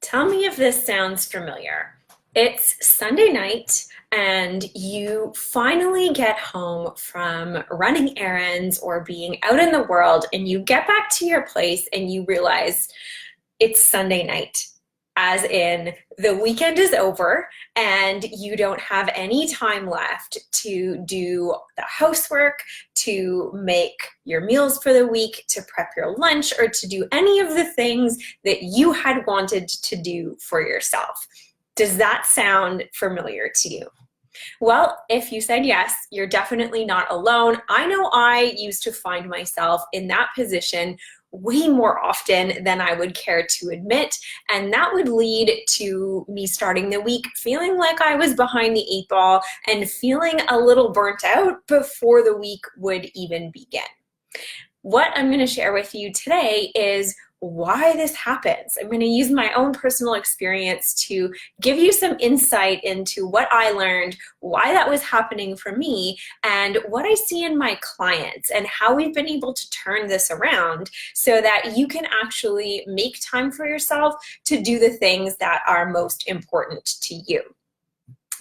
Tell me if this sounds familiar. It's Sunday night, and you finally get home from running errands or being out in the world, and you get back to your place and you realize it's Sunday night, as in the weekend is over and you don't have any time left to do the housework, to make your meals for the week, to prep your lunch, or to do any of the things that you had wanted to do for yourself. Does that sound familiar to you? Well, if you said yes, you're definitely not alone. I know I used to find myself in that position way more often than I would care to admit, and that would lead to me starting the week feeling like I was behind the eight ball and feeling a little burnt out before the week would even begin. What I'm going to share with you today is why this happens. I'm going to use my own personal experience to give you some insight into what I learned, why that was happening for me, and what I see in my clients, and how we've been able to turn this around so that you can actually make time for yourself to do the things that are most important to you.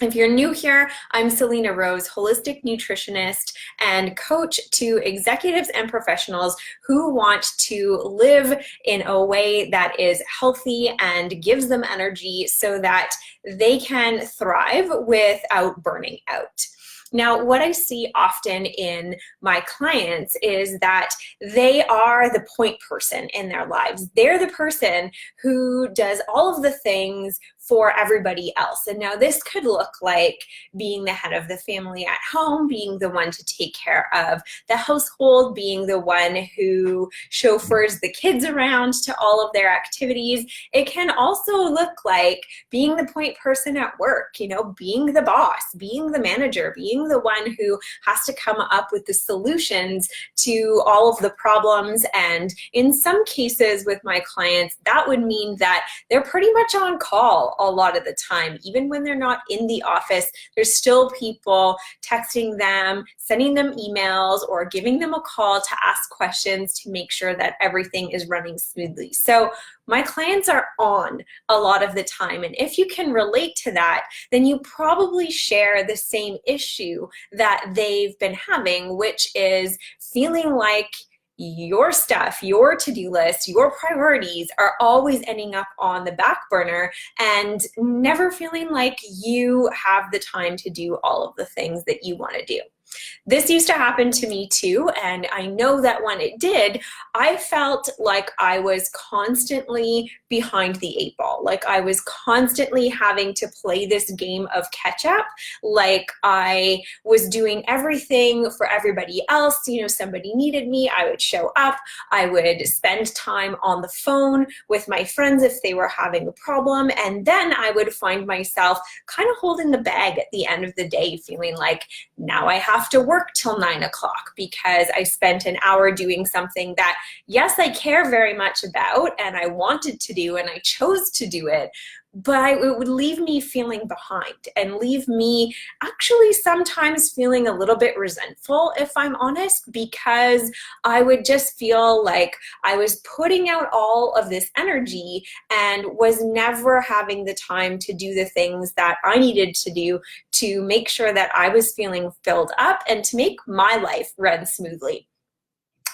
If you're new here, I'm Selena Rose, holistic nutritionist and coach to executives and professionals who want to live in a way that is healthy and gives them energy so that they can thrive without burning out. Now, what I see often in my clients is that they are the point person in their lives. They're the person who does all of the things for everybody else. And now this could look like being the head of the family at home, being the one to take care of the household, being the one who chauffeurs the kids around to all of their activities. It can also look like being the point person at work, being the boss, being the manager, being the one who has to come up with the solutions to all of the problems. And in some cases with my clients, that would mean that they're pretty much on call a lot of the time. Even when they're not in the office, there's still people texting them, sending them emails, or giving them a call to ask questions to make sure that everything is running smoothly. So my clients are on a lot of the time. And if you can relate to that, then you probably share the same issue that they've been having, which is feeling like your stuff, your to-do list, your priorities are always ending up on the back burner and never feeling like you have the time to do all of the things that you want to do. This used to happen to me too, and I know that when it did, I felt like I was constantly behind the eight ball, like I was constantly having to play this game of catch up, like I was doing everything for everybody else. Somebody needed me, I would show up, I would spend time on the phone with my friends if they were having a problem, and then I would find myself kind of holding the bag at the end of the day, feeling like now I have to work till 9 o'clock because I spent an hour doing something that, yes, I care very much about and I wanted to do and I chose to do it, but it would leave me feeling behind and leave me actually sometimes feeling a little bit resentful, if I'm honest, because I would just feel like I was putting out all of this energy and was never having the time to do the things that I needed to do to make sure that I was feeling filled up and to make my life run smoothly.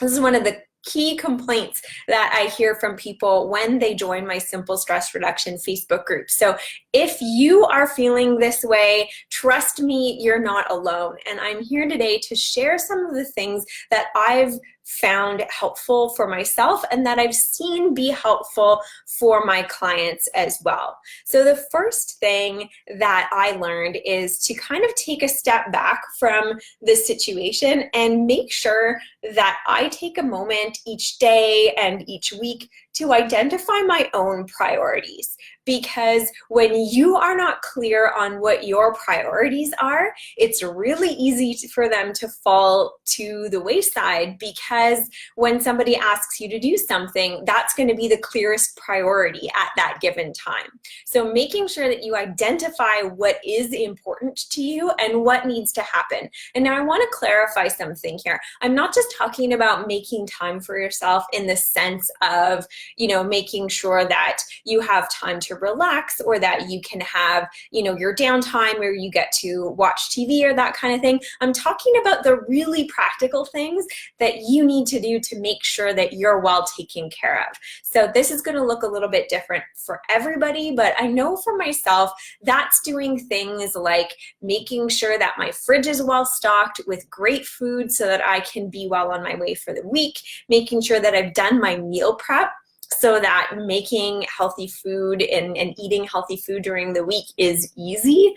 This is one of the key complaints that I hear from people when they join my Simple Stress Reduction Facebook group. So if you are feeling this way, trust me, you're not alone. And I'm here today to share some of the things that I've found helpful for myself and that I've seen be helpful for my clients as well. So the first thing that I learned is to kind of take a step back from the situation and make sure that I take a moment each day and each week to identify my own priorities. Because when you are not clear on what your priorities are, it's really easy for them to fall to the wayside, because when somebody asks you to do something, that's going to be the clearest priority at that given time. So making sure that you identify what is important to you and what needs to happen. And now I want to clarify something here. I'm not just talking about making time for yourself in the sense of making sure that you have time to relax, or that you can have, your downtime, or you get to watch TV or that kind of thing. I'm talking about the really practical things that you need to do to make sure that you're well taken care of. So this is going to look a little bit different for everybody, but I know for myself, that's doing things like making sure that my fridge is well stocked with great food so that I can be well on my way for the week, making sure that I've done my meal prep so that making healthy food and eating healthy food during the week is easy,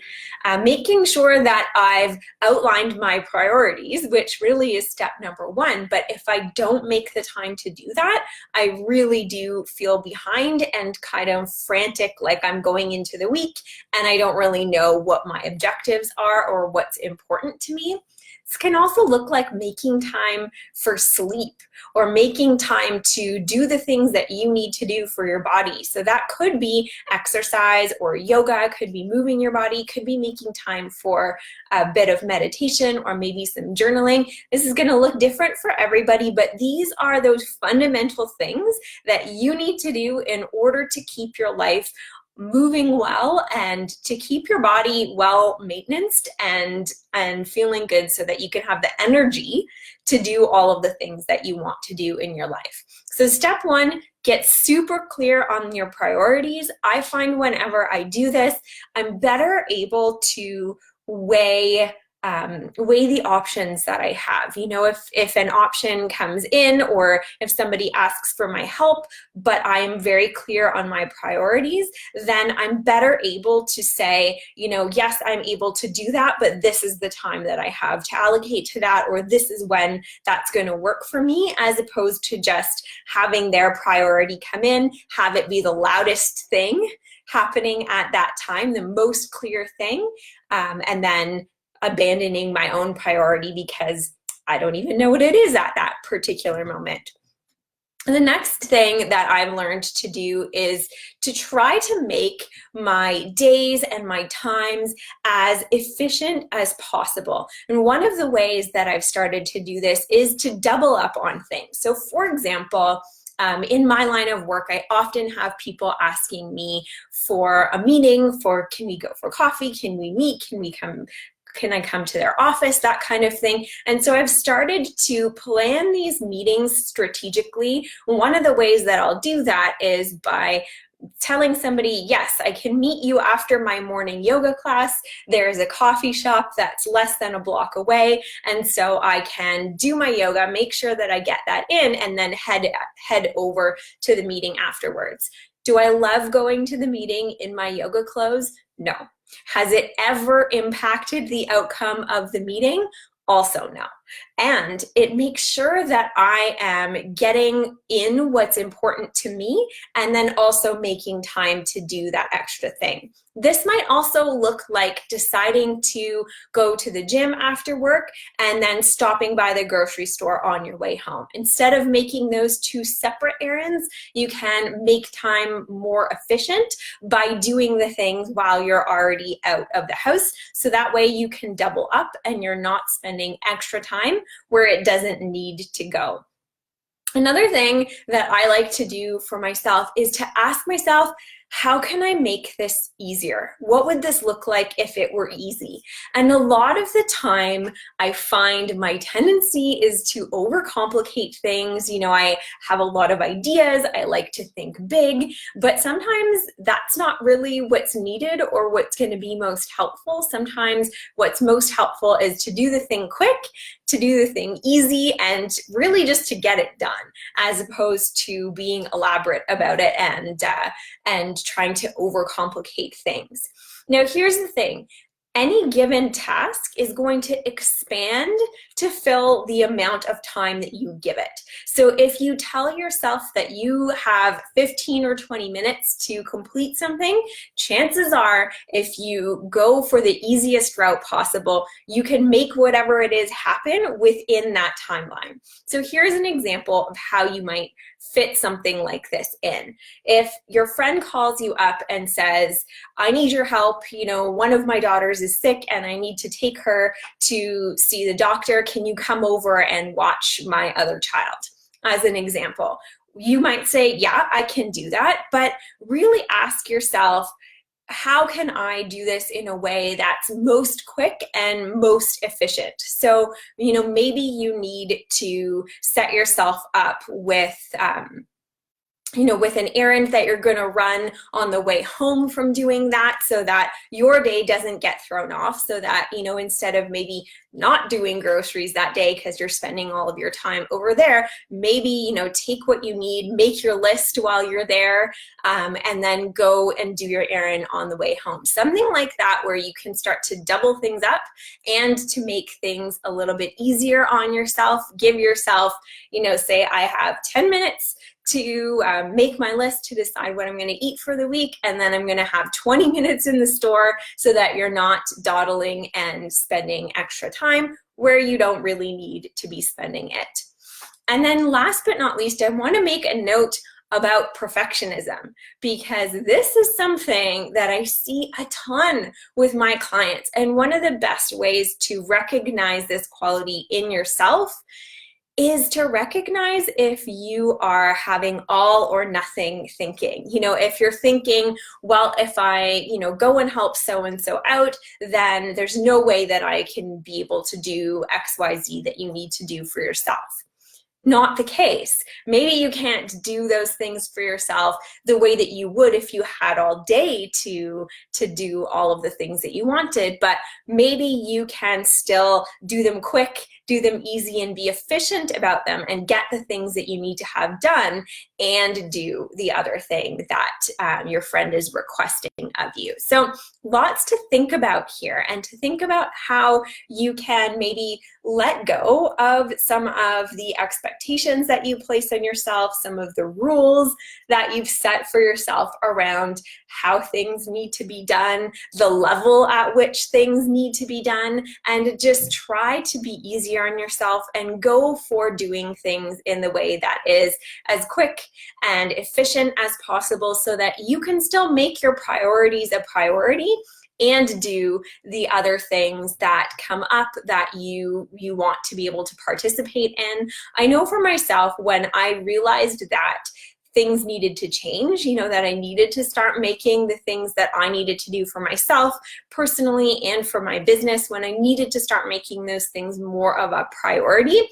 making sure that I've outlined my priorities, which really is step number one. But if I don't make the time to do that, I really do feel behind and kind of frantic, like I'm going into the week and I don't really know what my objectives are or what's important to me. This can also look like making time for sleep, or making time to do the things that you need to do for your body. So that could be exercise or yoga, could be moving your body, could be making time for a bit of meditation or maybe some journaling. This is going to look different for everybody, but these are those fundamental things that you need to do in order to keep your life moving well and to keep your body well maintained and feeling good, so that you can have the energy to do all of the things that you want to do in your life. So step one, get super clear on your priorities. I find whenever I do this, I'm better able to weigh the options that I have. If an option comes in, or if somebody asks for my help, but I am very clear on my priorities, then I'm better able to say, yes, I'm able to do that, but this is the time that I have to allocate to that, or this is when that's going to work for me, as opposed to just having their priority come in, have it be the loudest thing happening at that time, the most clear thing, and then abandoning my own priority because I don't even know what it is at that particular moment. The next thing that I've learned to do is to try to make my days and my times as efficient as possible. And one of the ways that I've started to do this is to double up on things. So for example, in my line of work, I often have people asking me for a meeting, can we go for coffee? Can we meet? Can I come to their office, that kind of thing. And so I've started to plan these meetings strategically. One of the ways that I'll do that is by telling somebody, yes, I can meet you after my morning yoga class. There's a coffee shop that's less than a block away. And so I can do my yoga, make sure that I get that in, and then head over to the meeting afterwards. Do I love going to the meeting in my yoga clothes? No. Has it ever impacted the outcome of the meeting? Also no. And it makes sure that I am getting in what's important to me, and then also making time to do that extra thing. This might also look like deciding to go to the gym after work and then stopping by the grocery store on your way home. Instead of making those two separate errands, you can make time more efficient by doing the things while you're already out of the house. So that way you can double up and you're not spending extra time where it doesn't need to go. Another thing that I like to do for myself is to ask myself, how can I make this easier? What would this look like if it were easy? And a lot of the time, I find my tendency is to overcomplicate things. I have a lot of ideas. I like to think big, but sometimes that's not really what's needed or what's going to be most helpful. Sometimes what's most helpful is to do the thing quick, to do the thing easy, and really just to get it done, as opposed to being elaborate about it and trying to overcomplicate things. Now, here's the thing. Any given task is going to expand to fill the amount of time that you give it. So if you tell yourself that you have 15 or 20 minutes to complete something, chances are if you go for the easiest route possible, you can make whatever it is happen within that timeline. So here's an example of how you might fit something like this in. If your friend calls you up and says, I need your help, one of my daughters is sick and I need to take her to see the doctor. Can you come over and watch my other child? As an example. You might say, yeah, I can do that, but really ask yourself, how can I do this in a way that's most quick and most efficient? So, maybe you need to set yourself up with an errand that you're going to run on the way home from doing that, so that your day doesn't get thrown off, so that, instead of maybe not doing groceries that day because you're spending all of your time over there, maybe, take what you need, make your list while you're there, and then go and do your errand on the way home. Something like that, where you can start to double things up and to make things a little bit easier on yourself. Give yourself, say I have 10 minutes to make my list, to decide what I'm going to eat for the week, and then I'm going to have 20 minutes in the store, so that you're not dawdling and spending extra time where you don't really need to be spending it. And then last but not least, I want to make a note about perfectionism, because this is something that I see a ton with my clients. And one of the best ways to recognize this quality in yourself is to recognize if you are having all or nothing thinking. If you're thinking, well, if I, go and help so-and-so out, then there's no way that I can be able to do XYZ that you need to do for yourself. Not the case. Maybe you can't do those things for yourself the way that you would if you had all day to do all of the things that you wanted, but maybe you can still do them quick, do them easy, and be efficient about them, and get the things that you need to have done, and do the other thing that your friend is requesting of you. So lots to think about here, and to think about how you can maybe let go of some of the expectations that you place on yourself, some of the rules that you've set for yourself around how things need to be done, the level at which things need to be done, and just try to be easier on yourself and go for doing things in the way that is as quick and efficient as possible, so that you can still make your priorities a priority and do the other things that come up that you want to be able to participate in. I know for myself, when I realized that things needed to change, that I needed to start making the things that I needed to do for myself personally and for my business, when I needed to start making those things more of a priority,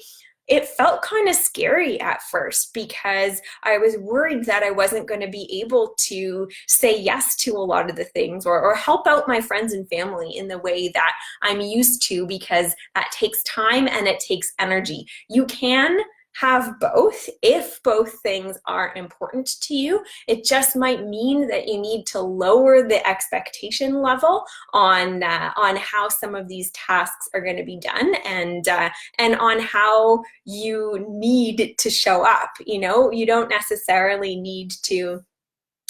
it felt kind of scary at first, because I was worried that I wasn't going to be able to say yes to a lot of the things, or help out my friends and family in the way that I'm used to, because that takes time and it takes energy. You can have both if both things are important to you. It just might mean that you need to lower the expectation level on how some of these tasks are going to be done, and on how you need to show up. You don't necessarily need to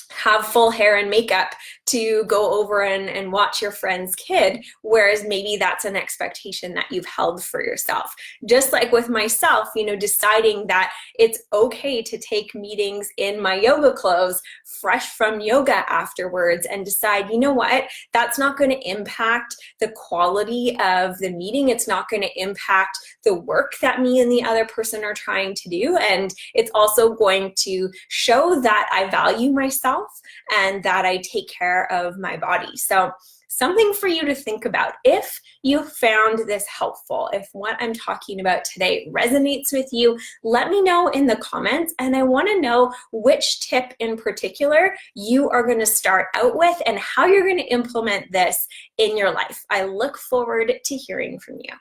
have full hair and makeup to go over and watch your friend's kid, whereas maybe that's an expectation that you've held for yourself. Just like with myself, deciding that it's okay to take meetings in my yoga clothes, fresh from yoga afterwards, and decide, what, that's not going to impact the quality of the meeting. It's not going to impact the work that me and the other person are trying to do. And it's also going to show that I value myself and that I take care of my body. So something for you to think about. If you found this helpful, if what I'm talking about today resonates with you, let me know in the comments, and I want to know which tip in particular you are going to start out with and how you're going to implement this in your life. I look forward to hearing from you.